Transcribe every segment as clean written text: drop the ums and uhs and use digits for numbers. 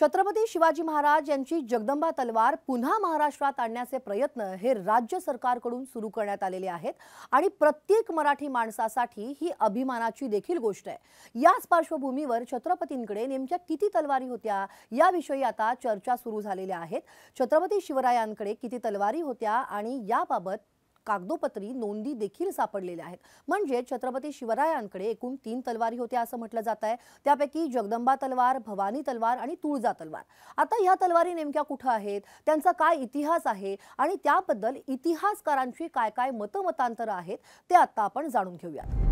छत्रपती शिवाजी महाराज यांची जगदंबा तलवार पुन्हा महाराष्ट्रात आणण्याचे प्रयत्न हे राज्य सरकारकडून सुरू करण्यात आलेले आहेत आणि प्रत्येक मराठी माणसासाठी ही अभिमानाची देखील गोष्ट आहे। याच पार्श्वभूमीवर छत्रपतींकडे नेमक्या किती तलवारी होत्या याविषयी आता चर्चा सुरू झालेल्या आहेत। छत्रपती शिवरायांकडे किती तलवारी होत्या आणि याबाबत कागदोपत्री नोंदी देखील सापडलेल्या आहेत। म्हणजे छत्रपती शिवरायांकडे एकूण 3 तलवारी होत्या असं म्हटलं जात आहे। त्यापैकी जगदंबा तलवार, भवानी तलवार आणि तुळजा तलवार। आता ह्या तलवारी नेमक्या कुठे आहेत, त्यांचा काय इतिहास आहे आणि त्याबद्दल इतिहासकारांची काय काय मतमतांतर आहेत ते आता आपण जाणून घेऊया।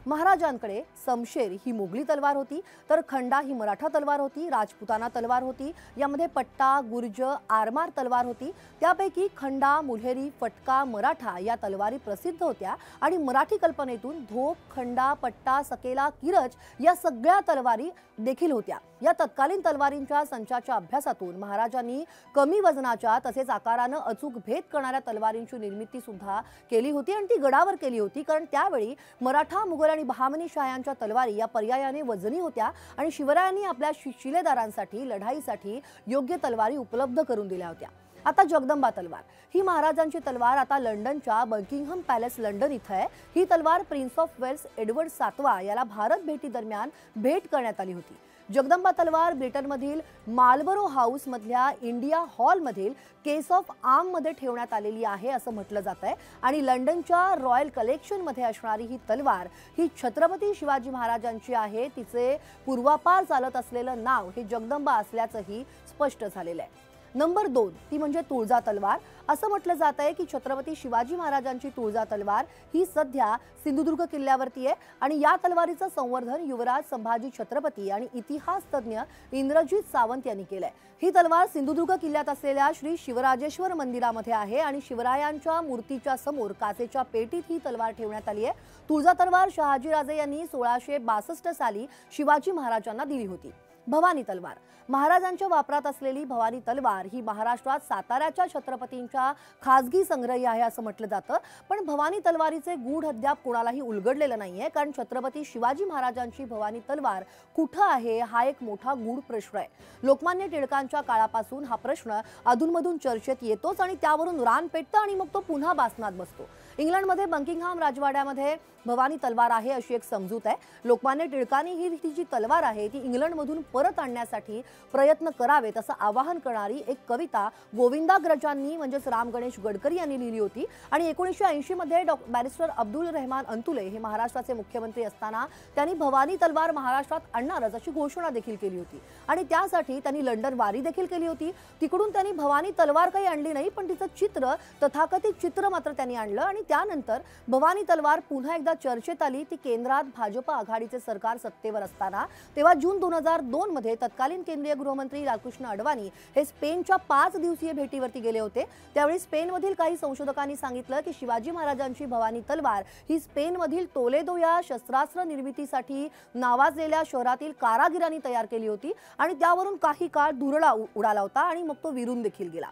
महाराजांकडे समशेर ही मोगली तलवार होती, तर खंडा ही मराठा तलवार होती, राजपुताना तलवार होती, यामध्ये पट्टा, गुर्ज, आरमार तलवार होती। त्यापैकी खंडा, मुल्हेरी, फटका, मराठा या तलवारी प्रसिद्ध होत्या आणि मराठी कल्पनेतून धोप, खंडा, पट्टा, सकेला, किरच या सगळ्या तलवारी देखील होत्या। या तत्कालीन तलवारींच्या संचाच्या अभ्यासातून महाराजांनी कमी वजनाच्या तसेच आकाराने अचूक भेद करणाऱ्या तलवारींची निर्मिती सुद्धा केली होती आणि ती गडावर केली होती, कारण त्यावेळी मराठा, मुघल आणि बहामनी शाह्यांच्या तलवारी या पर्यायाने वजनी होत्या आणि शिवरायांनी आपल्या शिलेदारांसाठी लढाईसाठी योग्य तलवारी उपलब्ध करून दिल्या होत्या। आता जगदंबा तलवार ही महाराजांची तलवार आता लंडनच्या बकिंगहॅम पॅलेस लंडन इथे आहे। ही तलवार प्रिन्स ऑफ वेल्स एडवर्ड 7 याला भारत भेटी दरम्यान भेट करण्यात आली होती। जगदंबा तलवार ब्रिटनमधील मार्लबरो हाऊस मधल्या इंडिया हॉल मधील केस ऑफ आर्म मध्ये ठेवण्यात आलेली आहे असं म्हटलं जात आहे आणि लंडनच्या रॉयल कलेक्शन मध्ये असणारी ही तलवार ही छत्रपती शिवाजी महाराजांची आहे। तिचे पूर्वापार चालत असलेलं नाव हे जगदंबा असल्याचंही स्पष्ट झालेलं आहे। नंबर 2 ती म्हणजे तुळजा तलवार। असं म्हटलं जात आहे की छत्रपती शिवाजी महाराजांची तुळजा तलवार ही सध्या सिंधुदुर्ग किल्ल्यावरती आहे आणि या तलवारीचं संवर्धन युवराज संभाजी छत्रपती आणि इतिहास तज्ञ इंद्रजीत सावंत यांनी केलंय। ही तलवार सिंधुदुर्ग किल्ल्यात असलेल्या श्री शिवराजेश्वर मंदिरामध्ये आहे आणि शिवरायांच्या मूर्तीच्या समोर काचेच्या पेटीत ही तलवार ठेवण्यात आली आहे। तुळजा तलवार शहाजीराजे यांनी 1662 साली शिवाजी महाराजांना दिली होती। भवानी तलवार महाराजांच्या वापरात असलेली भवानी तलवार ही महाराष्ट्रात साताऱ्याच्या छत्रपतींच्या खासगी संग्रही आहे असं म्हटलं जातं, पण भवानी तलवारीचे गूढ अद्याप कोणालाही उलगडलेलं नाहीये, कारण छत्रपती शिवाजी महाराजांची भवानी तलवार कुठे आहे हा एक मोठा गूढ प्रश्न आहे। लोकमान्य टिळकांच्या काळापासून हा प्रश्न अधूनमधून चर्चेत येतोच आणि त्यावरून रान पेटतं आणि मग तो पुन्हा बासनात बसतो। इंग्लंडमध्ये बकिंगहॅम राजवाड्यामध्ये भवानी तलवार आहे अशी एक समजूत आहे। लोकमान्य टिळकांनी ही जी तलवार आहे ती इंग्लंडमधून परत आणण्यासाठी प्रयत्न करावेत असं आवाहन करणारी एक कविता गोविंदाग्रजांनी म्हणजेच राम गणेश गडकरी यांनी लिहिली होती आणि 1980 मध्ये बॅरिस्टर अब्दुल रहमान अंतुले हे महाराष्ट्राचे मुख्यमंत्री असताना त्यांनी भवानी तलवार महाराष्ट्रात आणणारच अशी घोषणा देखील केली होती आणि त्यासाठी त्यांनी लंडन वारी देखील केली होती। तिकडून त्यांनी भवानी तलवार काही आणली नाही, पण तिचं चित्र, तथाकथित चित्र मात्र त्यांनी आणलं आणि त्यानंतर भवानी तलवार पुन्हा एकदा चर्चेत आली। ती केंद्रात भाजप आघाडीचे सरकार सत्तेवर असताना तेव्हा जून 2002 मध्ये तत्कालीन केंद्रीय गृहमंत्री लालकृष्ण अडवाणी हे स्पेनच्या 5 दिवसीय भेटीवरती गेले होते। त्यावेळी स्पेनमधील काही संशोधकांनी सांगितलं की शिवाजी महाराजांची भवानी तलवार ही स्पेनमधील टोलेदो या शस्त्रास्त्र निर्मितीसाठी नावाजलेल्या शहरातील कारागिरांनी तयार केली होती आणि त्यावरून काही काळ धुरळा उडाला होता आणि मग तो विरून देखील गेला।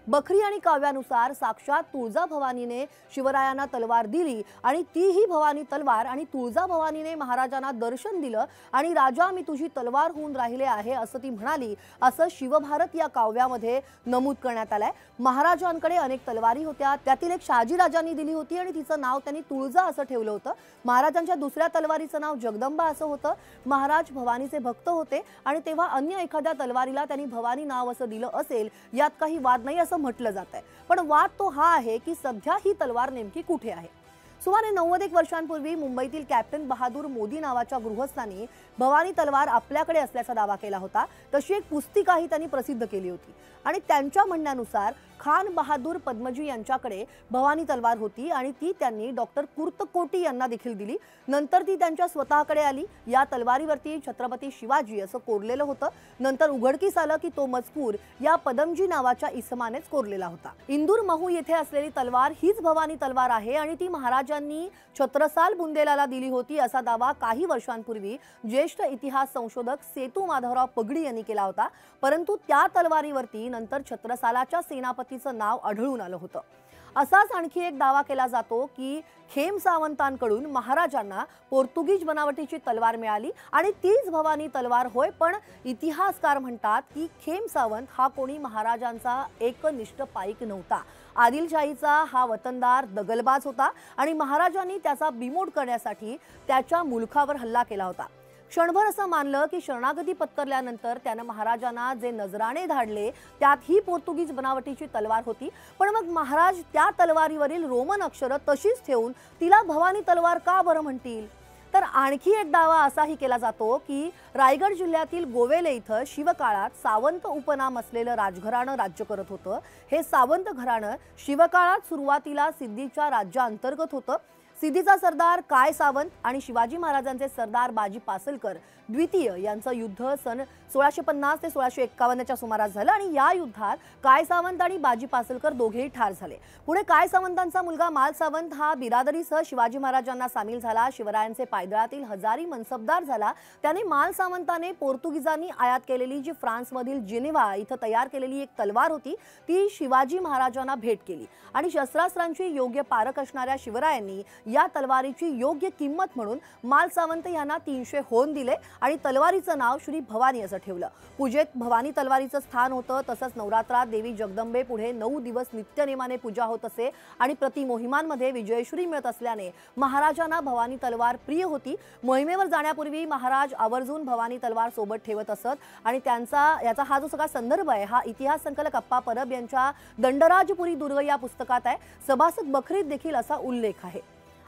बखरी आणि काव्यानुसार साक्षात तुळजा भवानीने शिवरायांना तलवार दिली आणि तीही भवानी तलवार आणि तुळजा भवानीने महाराजांना दर्शन दिलं आणि राजा मी तुझी तलवार होऊन राहिले आहे असं ती म्हणाली असं शिवभारत या काव्यामध्ये नमूद करण्यात आलंय। महाराजांकडे अनेक तलवारी होत्या, त्यातील एक शहाजीराजांनी दिली होती आणि तिचं नाव त्यांनी तुळजा असं ठेवलं होतं। महाराजांच्या दुसऱ्या तलवारीचं नाव जगदंबा असं होतं। महाराज भवानीचे भक्त होते आणि तेव्हा अन्य एखाद्या तलवारीला त्यांनी भवानी नाव असं दिलं असेल यात काही वाद नाही म्हटलं जात आहे, पण वाद तो हा आहे की सध्या ही तलवार नेमकी कुठे आहे। सुमारे 91 वर्षांपूर्वी मुंबईतील कॅप्टन बहादूर मोदी नावाच्या गृहस्थांनी भवानी तलवार आपल्याकडे असल्याचा दावा केला होता। तशी एक पुस्तिकाही त्यांनी प्रसिद्ध केली होती आणि त्यांच्या म्हणण्यानुसार खान बहादूर पद्मजी यांच्याकडे भवानी तलवार होती आणि ती त्यांनी डॉक्टर कुर्तकोटी यांना देखील दिली। नंतर ती त्यांच्या स्वतःकडे आली। या तलवारीवरती छत्रपती शिवाजी असं कोरलेलं होतं। नंतर उघडकीस आलं की तो मजकूर या पदमजी नावाच्या इसमानेच कोरलेला होता। इंदूर महू येथे असलेली तलवार हीच भवानी तलवार आहे आणि ती महाराज महाराजांनी छत्रसाल बुंदेलाला दिली होती असा दावा काही वर्षांपूर्वी ज्येष्ठ इतिहास संशोधक सेतू माधवराव पगडी यांनी केला होता। परंतु त्या तलवारीवरती नंतर छत्रसालाच्या सेनापतीचं नाव आढळून आलं होतं। असाच आणखी एक दावा केला जातो की खेम सावंतांकडून महाराजांना पोर्तुगीज बनावटीची तलवार मिळाली आणि तीच भवानी तलवार होय, पण इतिहासकार म्हणतात की खेम सावंत हा कोणी महाराजांचा एकनिष्ठ पाईक नव्हता। आदिलशाहीचा हा वतनदार दगलबाज होता आणि महाराजांनी त्याचा बिमोड करण्यासाठी त्याच्या मुलखावर हल्ला केला होता। क्षणभर असं मानलं की शरणागती पत्करल्यानंतर त्यानं महाराजांना जे नजराणे धाडले त्यात ही पोर्तुगीज बनावटीची तलवार होती, पण मग महाराज त्या तलवारीवरील रोमन अक्षरं तशीच ठेवून तिला भवानी तलवार का बरं म्हणतील? तर आणखी एक दावा असाही केला जातो की रायगड जिल्ह्यातील गोवेले इथं शिवकाळात सावंत उपनाम असलेलं राजघराणं राज्य करत होतं। हे सावंत घराणं शिवकाळात सुरुवातीला सिद्धीच्या राज्याअंतर्गत होतं। सिद्धीचा सरदार काय सावंत आणि शिवाजी महाराजांचे सरदार बाजी पासलकर द्वितीय यांचं युद्ध सन 1650 ते 1651च्या सुमारास झालं आणि या युद्धात काय सावंत आणि बाजी पासलकर दोघेही ठार झाले। पुढे काय सावंतांचा मुलगा माल सावंत हा बिरादरीसह शिवाजी महाराजांना सामील झाला। शिवरायांचे पायदळातील हजारी मनसबदार झाला। त्याने माल सावंताने पोर्तुगीजांनी आयात केलेली जी फ्रान्समधील जिनेव्हा इथं तयार केलेली एक तलवार होती ती शिवाजी महाराजांना भेट केली आणि शस्त्रास्त्रांची योग्य पारख असणाऱ्या शिवरायांनी या तलवारीची योग्य किंमत म्हणून माल सावंत यांना 300 होन दिले आणि तलवारीचं नाव श्री भवानी असं ठेवलं। पूजेत भवानी तलवारीचं स्थान होतं। तसंच नवरात्रात देवी जगदंबे पुढे 9 दिवस नित्यनेमाने पूजा होत असे आणि प्रति मोहिमांमध्ये विजयश्री मिळत असल्याने महाराजांना भवानी तलवार प्रिय होती। मोहिमेवर जाण्यापूर्वी महाराज आवर्जून भवानी तलवार सोबत ठेवत असत आणि याचा हा जो सगळा संदर्भ आहे हा इतिहास संकलक अप्पा परब यांच्या दंडराजपुरी दुर्ग या पुस्तकात आहे। सभासद बखरीत देखील असा उल्लेख आहे।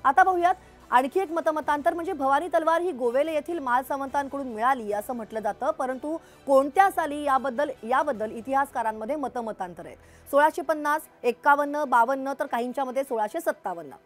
आता पाहूयात आणखी एक मतमतांतर म्हणजे भवानी तलवार ही गोवेले येथील माल सावंतांकडून मिळाली असं म्हटलं जातं, परंतु कोणत्या साली याबद्दल इतिहासकारांमध्ये मतमतांतर आहेत। 1650, 51, 52 तर काहींच्या मध्ये 1657।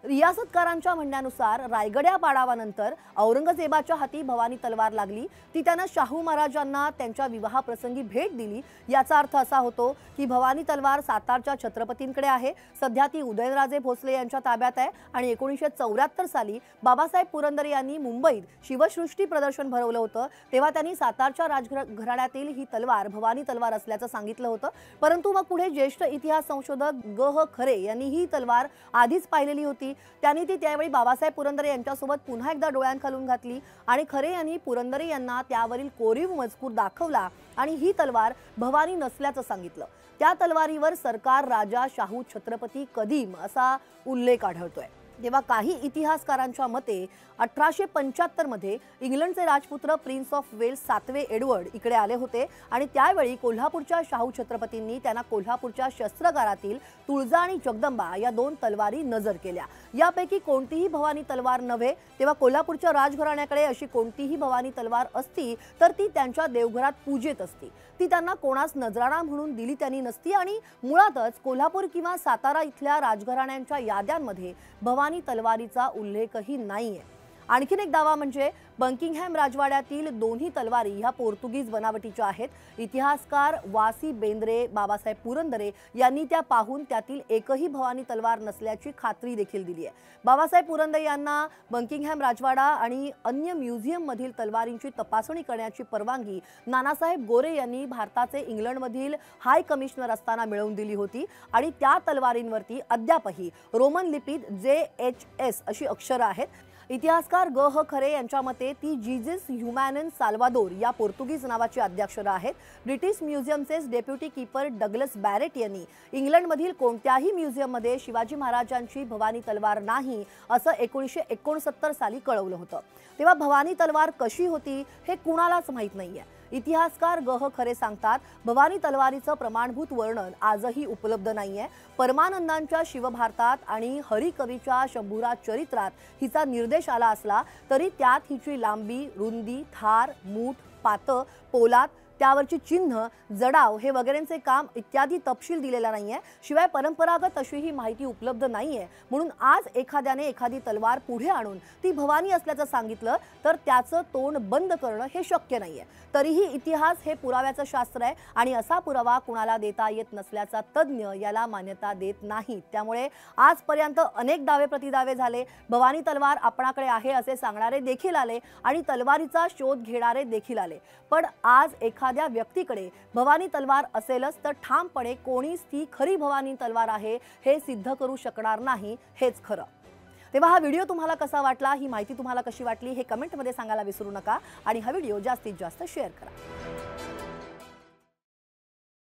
रियासतकारांच्या म्हणण्यानुसार रायगड्या पाडावानंतर औरंगजेबाच्या हाती भवानी तलवार लागली। ती त्यानं शाहू महाराजांना त्यांच्या विवाहाप्रसंगी भेट दिली। याचा अर्थ असा होतो की भवानी तलवार सातारच्या छत्रपतींकडे आहे। सध्या ती उदयनराजे भोसले यांच्या ताब्यात आहे आणि 1974 साली बाबासाहेब पुरंदरे यांनी मुंबईत शिवसृष्टी प्रदर्शन भरवलं होतं, तेव्हा त्यांनी सातारच्या राजघराण्यातील ही तलवार भवानी तलवार असल्याचं सांगितलं होतं। परंतु मग पुढे ज्येष्ठ इतिहास संशोधक ग.ह. खरे यांनी ही तलवार आधीच पाहिलेली होती। त्यांनी ती त्यावेळी बाबासाहेब पुरंदरे यांच्यासोबत पुन्हा एकदा डोळ्यांखालून घातली आणि खरे यांनी पुरंदरे यांना त्यावरील कोरीव मजकूर दाखवला आणि ही तलवार भवानी नसल्याचं सांगितलं। त्या तलवारीवर सरकार राजा शाहू छत्रपती कदीम असा उल्लेख आढळतोय। तेव्हा काही इतिहासकारांच्या मते 1875 मध्ये इंग्लंडचे राजपुत्र प्रिन्स ऑफ वेल्स 7वे एडवर्ड इकडे आले होते आणि त्यावेळी कोल्हापूरच्या शाहू छत्रपतींनी त्यांना कोल्हापूरच्या शस्त्रागारातील तुळजा आणि जगदंबा या 2 तलवारी नजर केल्या। यापैकी कोणतीही भवानी तलवार नव्हे। तेव्हा कोल्हापूरच्या राजघराण्याकडे अशी कोणतीही भवानी तलवार असती तर ती त्यांच्या देवघरात पूजेत असती। ती त्यांना कोणास नजराणा म्हणून दिली त्यांनी नसती आणि मुळातच कोल्हापूर किंवा सातारा इथल्या राजघराण्यांच्या याद्यांमध्ये भवानी तलवारीचा उल्लेखही नाहीये। आणखीन एक दावा म्हणजे बकिंगहॅम राजवाड्यातील दोन्ही तलवारी ह्या पोर्तुगीज बनावटीच्या आहेत। इतिहासकार वासी बेंद्रे, बाबासाहेब पुरंदरे यांनी त्या पाहून त्यातील एकही भवानी तलवार नसल्याची खात्री देखील दिली आहे। बाबासाहेब पुरंदरे यांना बकिंगहॅम राजवाडा आणि अन्य म्युझियम मधील तलवारींची तपासणी करण्याची परवानगी नानासाहेब गोरे यांनी भारताचे इंग्लंडमधील हाय कमिशनर असताना मिळवून दिली होती आणि त्या तलवारींवरती अद्यापही रोमन लिपीत JHS अशी अक्षरं आहेत। इतिहासकार ग.ह. खरे यांच्या मते ती जीजस ह्युमॅनन साल्वादोर या पोर्तुगीज नावाची अद्याक्षरं आहेत। ब्रिटिश म्युझियमचे डेप्युटी कीपर डगलस बॅरेट यांनी इंग्लंडमधील कोणत्याही म्युझियममध्ये शिवाजी महाराजांची भवानी तलवार नाही असं 1969 साली कळवलं होतं। तेव्हा भवानी तलवार कशी होती हे कुणालाच माहीत नाहीये। इतिहासकार ग.ह. खरे सांगतात, भवानी तलवारीचं प्रमाणभूत वर्णन आजही उपलब्ध नाहीये। परमानंदांच्या शिवभारतात आणि हरिकवीच्या शंभूराज चरित्रात हिचा निर्देश आला असला तरी त्यात हिची लांबी, रुंदी, धार, मूठ, पातं, पोलाद, त्यावरची चिन्ह, जडाव हे वगैरेंचे काम इत्यादी तपशील दिलेला नाहीये। शिवाय परंपरागत अशी ही माहिती उपलब्ध नाहीये, म्हणून आज एखाद्याने एखादी तलवार पुढे आणून ती भवानी असल्याचं सांगितलं तर त्याचं तोंड बंद करणं हे शक्य नाहीये। तरीही इतिहास हे पुराव्याचं शास्त्र आहे आणि असा पुरावा कुणाला देता येत नसल्याचा तज्ञ याला मान्यता देत नाहीत। त्यामुळे आजपर्यंत अनेक दावे प्रतिदावे झाले, भवानी तलवार आपणाकडे आहे असे सांगणारे देखील आले आणि तलवारीचा शोध घेणारे देखील आले, पण आज एखाद्या व्यक्तीकडे भवानी तलवार असेलच तर ठामपणे कोणीच ती खरी भवानी तलवार आहे हे सिद्ध करू शकणार नाही, हेच खरं। तेव्हा हा व्हिडिओ तुम्हाला कसा वाटला, ही माहिती तुम्हाला कशी वाटली हे कमेंटमध्ये सांगायला विसरू नका आणि हा व्हिडिओ जास्तीत जास्त शेअर करा।